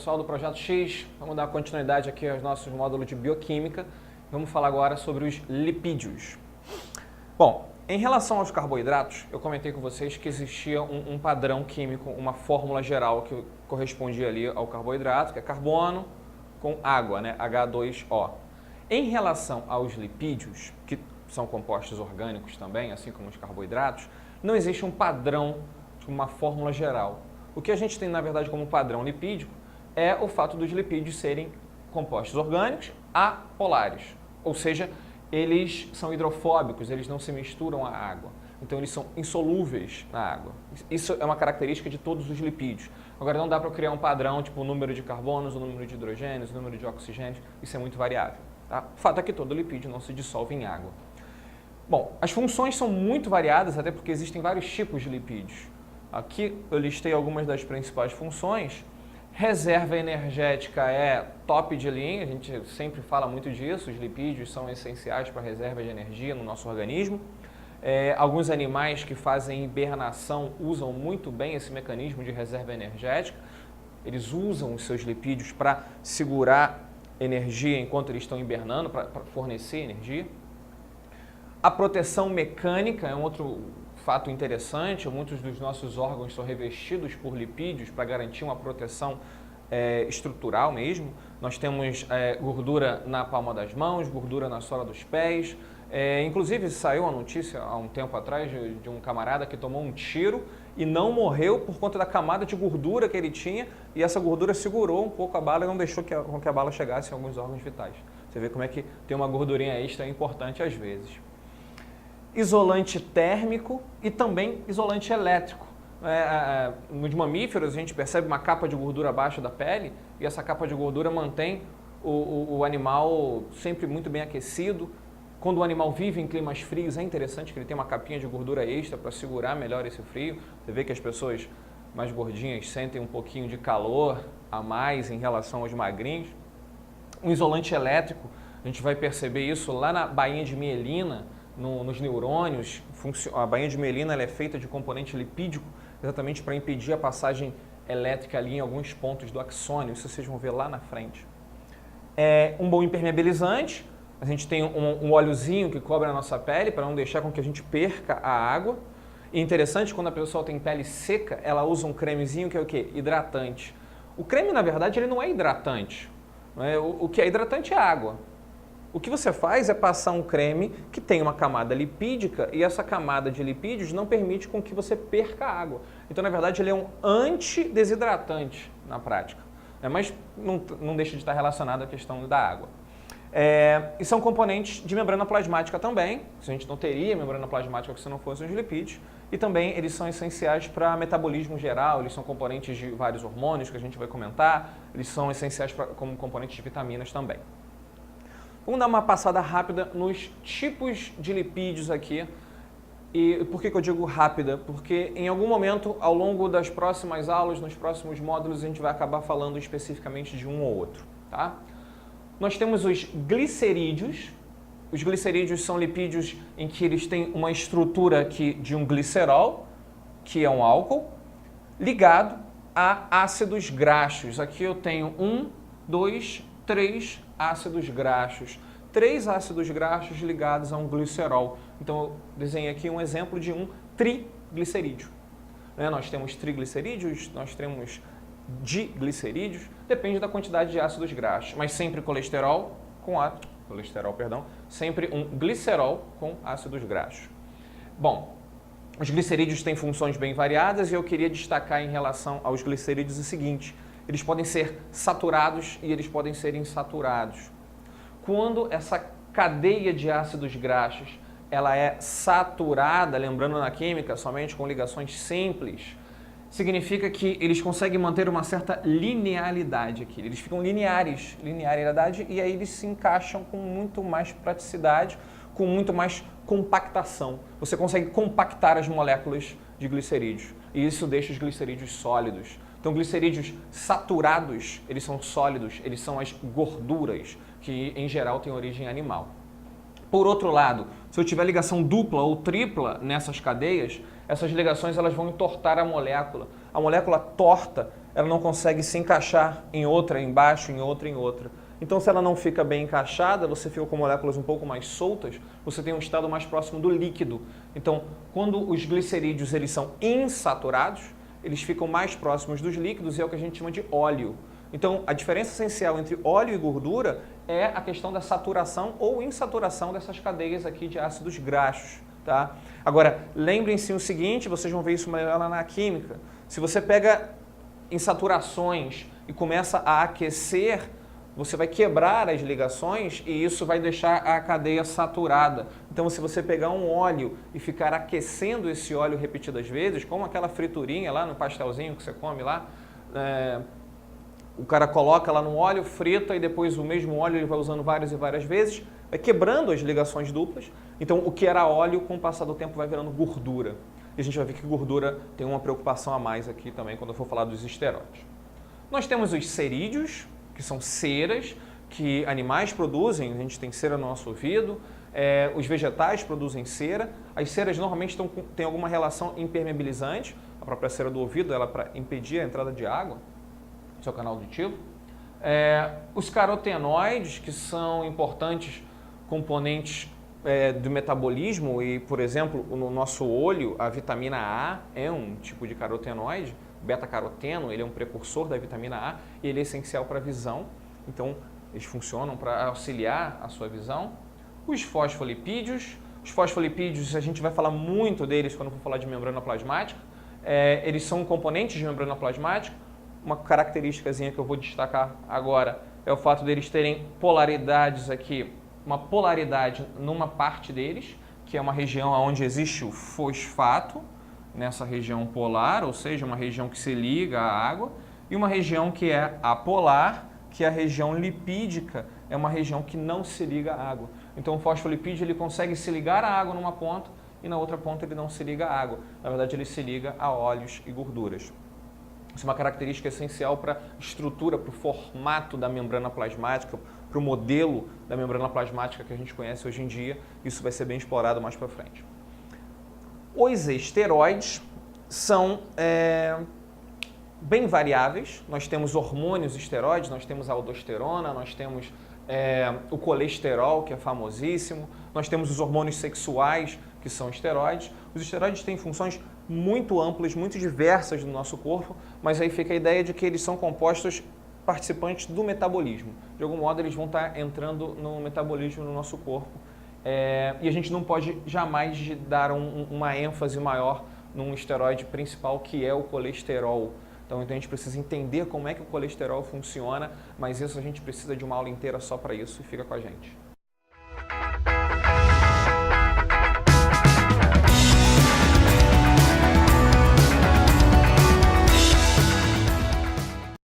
pessoal do Projeto X, vamos dar continuidade aqui aos nossos módulos de bioquímica. Vamos falar agora sobre os lipídios. Bom, em relação aos carboidratos, eu comentei com vocês que existia um padrão químico, uma fórmula geral que correspondia ali ao carboidrato, que é carbono com água, né? H2O. Em relação aos lipídios, que são compostos orgânicos também, assim como os carboidratos, não existe um padrão, uma fórmula geral. O que a gente tem, na verdade, como padrão lipídico é o fato dos lipídios serem compostos orgânicos apolares, ou seja, eles são hidrofóbicos, eles não se misturam à água, então eles são insolúveis na água. Isso é uma característica de todos os lipídios. Agora não dá para criar um padrão, tipo o número de carbonos, o número de hidrogênios, o número de oxigênios, isso é muito variável. Tá? O fato é que todo lipídio não se dissolve em água. Bom, as funções são muito variadas, até porque existem vários tipos de lipídios. Aqui eu listei algumas das principais funções. Reserva energética é top de linha, a gente sempre fala muito disso, os lipídios são essenciais para a reserva de energia no nosso organismo. Alguns animais que fazem hibernação usam muito bem esse mecanismo de reserva energética. Eles usam os seus lipídios para segurar energia enquanto eles estão hibernando, para fornecer energia. A proteção mecânica é um outro fato interessante, muitos dos nossos órgãos são revestidos por lipídios para garantir uma proteção estrutural mesmo. Nós temos gordura na palma das mãos, gordura na sola dos pés. Inclusive saiu uma notícia há um tempo atrás de um camarada que tomou um tiro e não morreu por conta da camada de gordura que ele tinha, e essa gordura segurou um pouco a bala e não deixou com que a bala chegasse em alguns órgãos vitais. Você vê como é que ter uma gordurinha extra é importante às vezes. Isolante térmico e também isolante elétrico. Nos mamíferos a gente percebe uma capa de gordura abaixo da pele e essa capa de gordura mantém o animal sempre muito bem aquecido. Quando o animal vive em climas frios é interessante que ele tenha uma capinha de gordura extra para segurar melhor esse frio. Você vê que as pessoas mais gordinhas sentem um pouquinho de calor a mais em relação aos magrinhos. Um isolante elétrico, a gente vai perceber isso lá na bainha de mielina, nos neurônios. A bainha de mielina ela é feita de componente lipídico exatamente para impedir a passagem elétrica ali em alguns pontos do axônio, isso vocês vão ver lá na frente. Um bom impermeabilizante, a gente tem um óleozinho que cobre a nossa pele para não deixar com que a gente perca a água. E interessante, quando a pessoa tem pele seca, ela usa um cremezinho que é o quê? Hidratante. O creme, na verdade, ele não é hidratante. O que é hidratante é água. O que você faz é passar um creme que tem uma camada lipídica e essa camada de lipídios não permite com que você perca água. Então, na verdade, ele é um antidesidratante na prática, mas não deixa de estar relacionado à questão da água. E são componentes de membrana plasmática também. A gente não teria membrana plasmática se não fossem os lipídios. E também eles são essenciais para metabolismo geral, eles são componentes de vários hormônios que a gente vai comentar, eles são essenciais como componentes de vitaminas também. Vamos dar uma passada rápida nos tipos de lipídios aqui. E por que eu digo rápida? Porque em algum momento, ao longo das próximas aulas, nos próximos módulos, a gente vai acabar falando especificamente de um ou outro. Tá? Nós temos os glicerídeos. Os glicerídeos são lipídios em que eles têm uma estrutura aqui de um glicerol, que é um álcool, ligado a ácidos graxos. Aqui eu tenho 1, 2, 3 ácidos graxos. 3 ácidos graxos ligados a um glicerol. Então eu desenhei aqui um exemplo de um triglicerídeo. Nós temos triglicerídeos, nós temos diglicerídeos, depende da quantidade de ácidos graxos, mas sempre sempre um glicerol com ácidos graxos. Bom, os glicerídeos têm funções bem variadas e eu queria destacar em relação aos glicerídeos o seguinte: eles podem ser saturados e eles podem ser insaturados. Quando essa cadeia de ácidos graxos ela é saturada, lembrando na química, somente com ligações simples, significa que eles conseguem manter uma certa linearidade aqui. Eles ficam linearidade, e aí eles se encaixam com muito mais praticidade, com muito mais compactação. Você consegue compactar as moléculas de glicerídeos e isso deixa os glicerídeos sólidos. Então, glicerídeos saturados, eles são sólidos, eles são as gorduras, que em geral têm origem animal. Por outro lado, se eu tiver ligação dupla ou tripla nessas cadeias, essas ligações elas vão entortar a molécula. A molécula torta, ela não consegue se encaixar em outra, embaixo, em outra, em outra. Então, se ela não fica bem encaixada, você fica com moléculas um pouco mais soltas, você tem um estado mais próximo do líquido. Então, quando os glicerídeos eles são insaturados, eles ficam mais próximos dos líquidos e é o que a gente chama de óleo. Então, a diferença essencial entre óleo e gordura é a questão da saturação ou insaturação dessas cadeias aqui de ácidos graxos. Tá? Agora, lembrem-se o seguinte, vocês vão ver isso melhor lá na química. Se você pega insaturações e começa a aquecer, você vai quebrar as ligações e isso vai deixar a cadeia saturada. Então, se você pegar um óleo e ficar aquecendo esse óleo repetidas vezes, como aquela friturinha lá no pastelzinho que você come lá, o cara coloca lá no óleo, frita e depois o mesmo óleo ele vai usando várias e várias vezes, vai quebrando as ligações duplas. Então, o que era óleo, com o passar do tempo, vai virando gordura. E a gente vai ver que gordura tem uma preocupação a mais aqui também quando eu for falar dos esteroides. Nós temos os cerídeos, que são ceras que animais produzem, a gente tem cera no nosso ouvido, os vegetais produzem cera, as ceras normalmente têm alguma relação impermeabilizante, a própria cera do ouvido, ela para impedir a entrada de água, seu canal auditivo. Os carotenoides, que são importantes componentes do metabolismo e, por exemplo, no nosso olho, a vitamina A é um tipo de carotenoide, beta-caroteno, ele é um precursor da vitamina A e ele é essencial para a visão, então eles funcionam para auxiliar a sua visão. Os fosfolipídios, a gente vai falar muito deles quando for falar de membrana plasmática, eles são componentes de membrana plasmática. Uma característicazinha que eu vou destacar agora é o fato deles terem polaridades aqui, uma polaridade numa parte deles, que é uma região onde existe o fosfato, nessa região polar, ou seja, uma região que se liga à água, e uma região que é apolar, que é a região lipídica, é uma região que não se liga à água. Então o fosfolipídio ele consegue se ligar à água numa ponta e na outra ponta ele não se liga à água. Na verdade ele se liga a óleos e gorduras. Isso é uma característica essencial para a estrutura, para o formato da membrana plasmática, para o modelo da membrana plasmática que a gente conhece hoje em dia. Isso vai ser bem explorado mais para frente. Os esteroides são bem variáveis. Nós temos hormônios esteroides, nós temos a aldosterona, nós temos o colesterol, que é famosíssimo, nós temos os hormônios sexuais, que são esteroides. Os esteroides têm funções muito amplas, muito diversas no nosso corpo, mas aí fica a ideia de que eles são compostos participantes do metabolismo. De algum modo, eles vão estar entrando no metabolismo no nosso corpo. E a gente não pode jamais dar uma ênfase maior num esteroide principal, que é o colesterol. Então a gente precisa entender como é que o colesterol funciona, mas isso a gente precisa de uma aula inteira só para isso e fica com a gente.